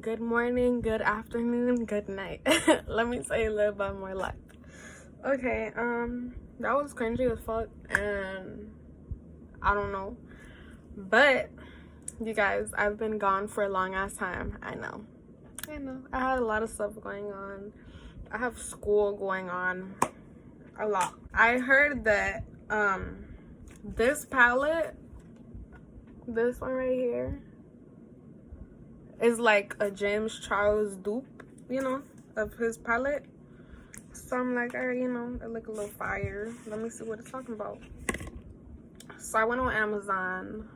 good morning, good afternoon, good night. Let me say a little bit more life. Okay, that was cringy as fuck, and I don't know, but you guys, I've been gone for a long ass time. I know, I had a lot of stuff going on. I have school going on, a lot. I heard that this palette, this one right here, is like a James Charles dupe, of his palette. So I'm like, alright, it look a little fire. Let me see what it's talking about. So I went on Amazon,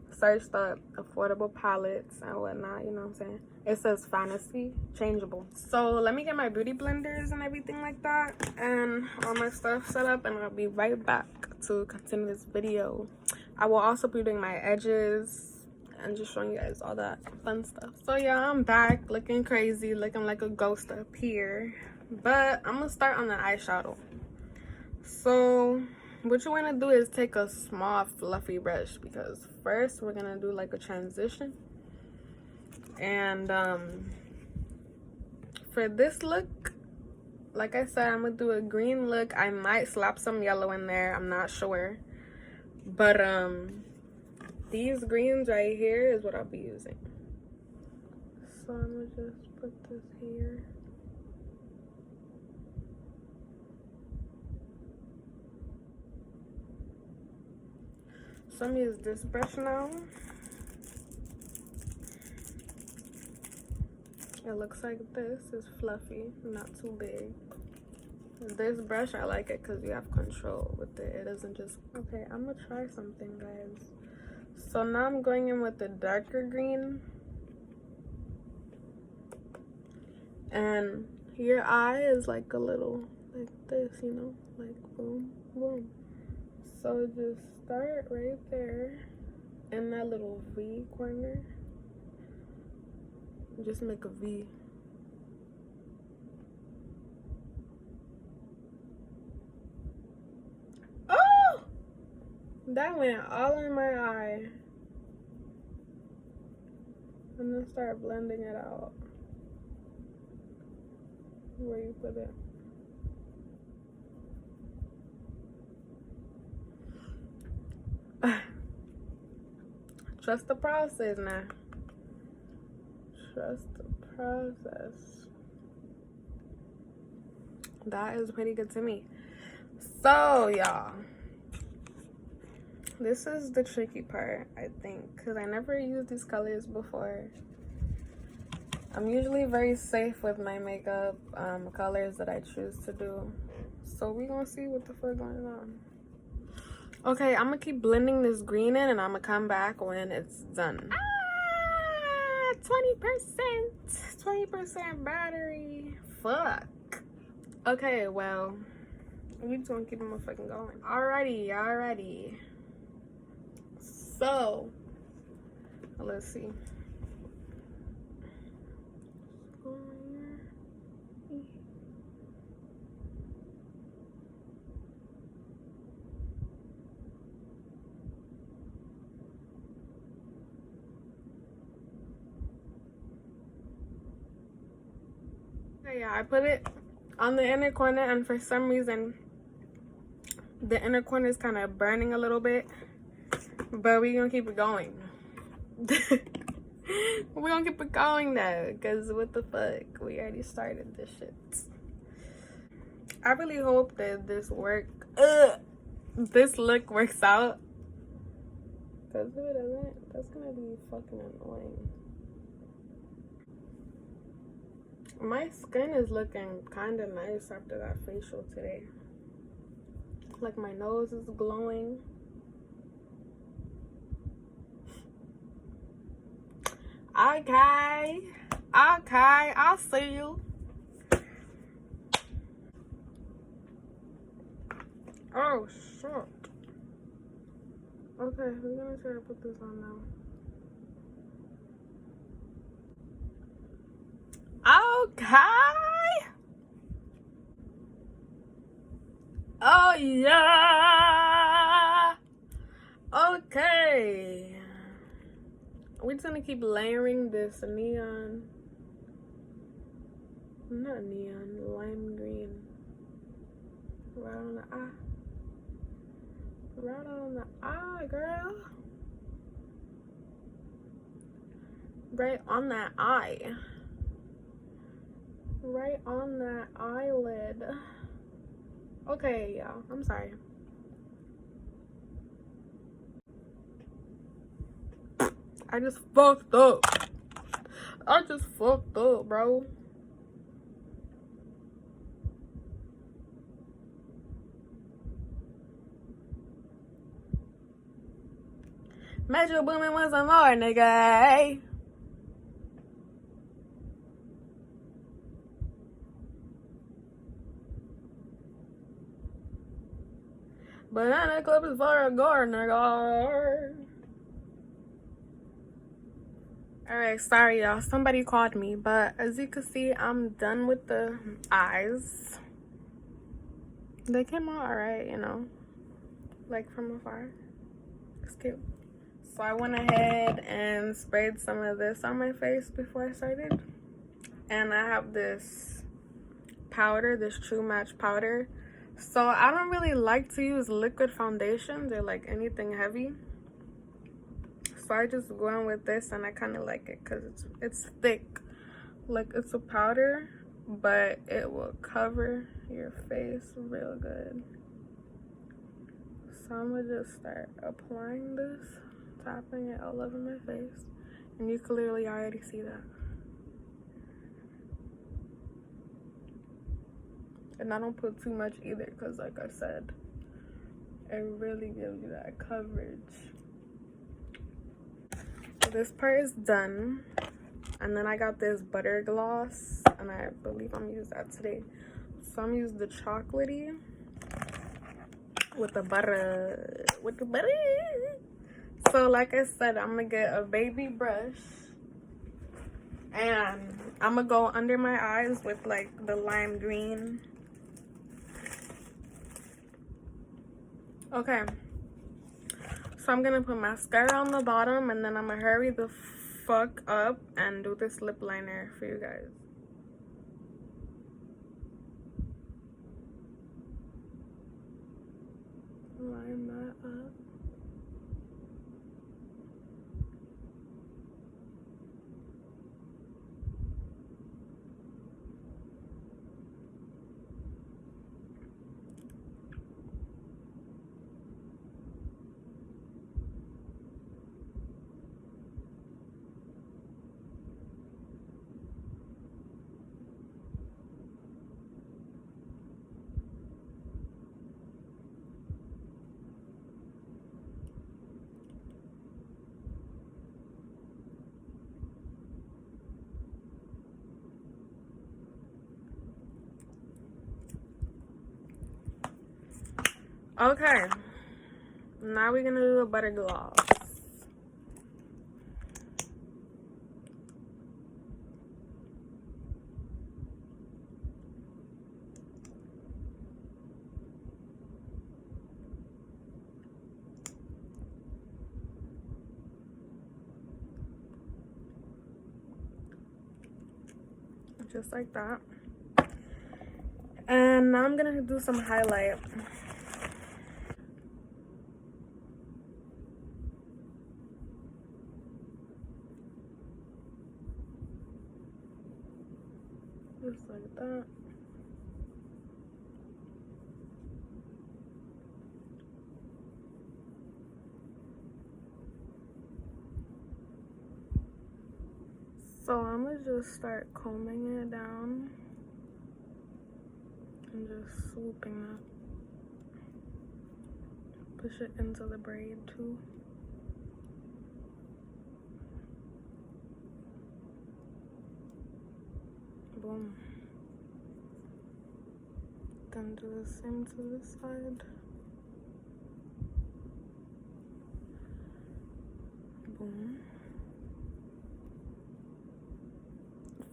searched up affordable palettes and whatnot, you know what I'm saying? It says fantasy, changeable. So let me get my beauty blenders and everything like that and all my stuff set up, and I'll be right back to continue this video. I will also be doing my edges and just showing you guys all that fun stuff. So yeah, I'm back looking crazy, looking like a ghost up here. But I'm gonna start on the eyeshadow. So what you want to do is take a small fluffy brush, because first we're gonna do like a transition. And for this look, like I said, I'm gonna do a green look. I might slap some yellow in there, I'm not sure, but these greens right here is what I'll be using. So I'm gonna just put this here. So I'm gonna use this brush now. It looks like this. It's fluffy, not too big. This brush, I like it because you have control with it. It doesn't just... Okay, I'm gonna try something, guys. So now I'm going in with the darker green. And your eye is like a little, like this, like boom, boom. So just start right there in that little V corner. Just make a V. Oh! That went all in my eye. And then start blending it out. Where you put it. Trust the process now. Trust the process. That is pretty good to me. So y'all, this is the tricky part, I think, because I never used these colors before. I'm usually very safe with my makeup colors that I choose to do. So we gonna see what the fuck going on. Okay, I'm gonna keep blending this green in, and I'm gonna come back when it's done. 20% battery. Fuck. Okay, well, we just gonna keep them fucking going. Alrighty. So, let's see. Yeah, I put it on the inner corner, and for some reason the inner corner is kind of burning a little bit, but we're gonna keep it going. We're gonna keep it going though, because what the fuck, we already started this shit. I really hope that this look works out, because if it doesn't, that's gonna be fucking annoying. My skin is looking kind of nice after that facial today. Like my nose is glowing. Okay, I'll see you. Oh shit. Okay, we're gonna try to put this on now. Okay. Oh yeah. Okay. we're just gonna keep layering this neon, not neon, lime green right on the eye. Right on the eye, girl. Right on that eye. Right on that eyelid. Okay, y'all. I'm sorry. I just fucked up. I just fucked up, bro. Metro Boomin want some more, nigga. Banana Club is for a gardener, nigga. Alright, sorry y'all. Somebody called me, but as you can see, I'm done with the eyes. They came out alright, you know, like from afar. It's cute. So I went ahead and sprayed some of this on my face before I started. And I have this powder, this True Match powder. So I don't really like to use liquid foundations or like anything heavy. So I just go in with this, and I kind of like it because it's thick. Like, it's a powder, but it will cover your face real good. So I'm gonna just start applying this, tapping it all over my face, and you clearly already see that. And I don't put too much either because, like I said, it really gives you that coverage. This part is done, and then I got this butter gloss, and I believe I'm gonna use that today. So I'm gonna use the chocolatey with the butter, So like I said, I'm gonna get a baby brush, and I'm gonna go under my eyes with like the lime green. Okay. So I'm gonna put mascara on the bottom, and then I'm gonna hurry the fuck up and do this lip liner for you guys. Line that up. Okay, now we're gonna do a butter gloss. Just like that. And now I'm gonna do some highlight. Just like that. So I'm gonna just start combing it down and just swooping it. Push it into the braid too. Boom. Then do the same to this side. Boom.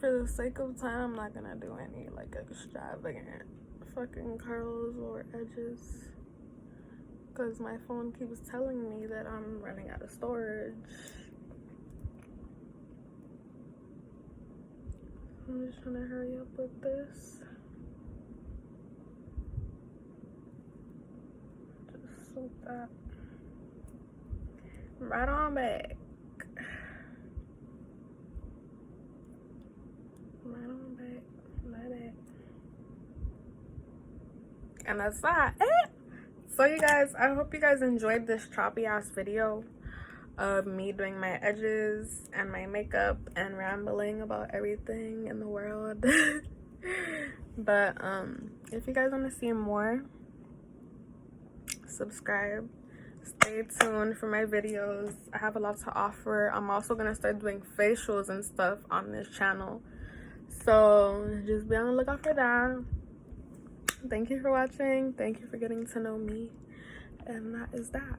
For the sake of time, I'm not gonna do any like extravagant fucking curls or edges, because my phone keeps telling me that I'm running out of storage. I'm just trying to hurry up with this. Just swoop that right on back. Right on back. Like that. And that's that. So you guys, I hope you guys enjoyed this choppy ass video of me doing my edges and my makeup and rambling about everything in the world. But if you guys want to see more, subscribe, stay tuned for my videos. I have a lot to offer. I'm also gonna start doing facials and stuff on this channel, so just be on the lookout for that. Thank you for watching. Thank you for getting to know me, and that is that.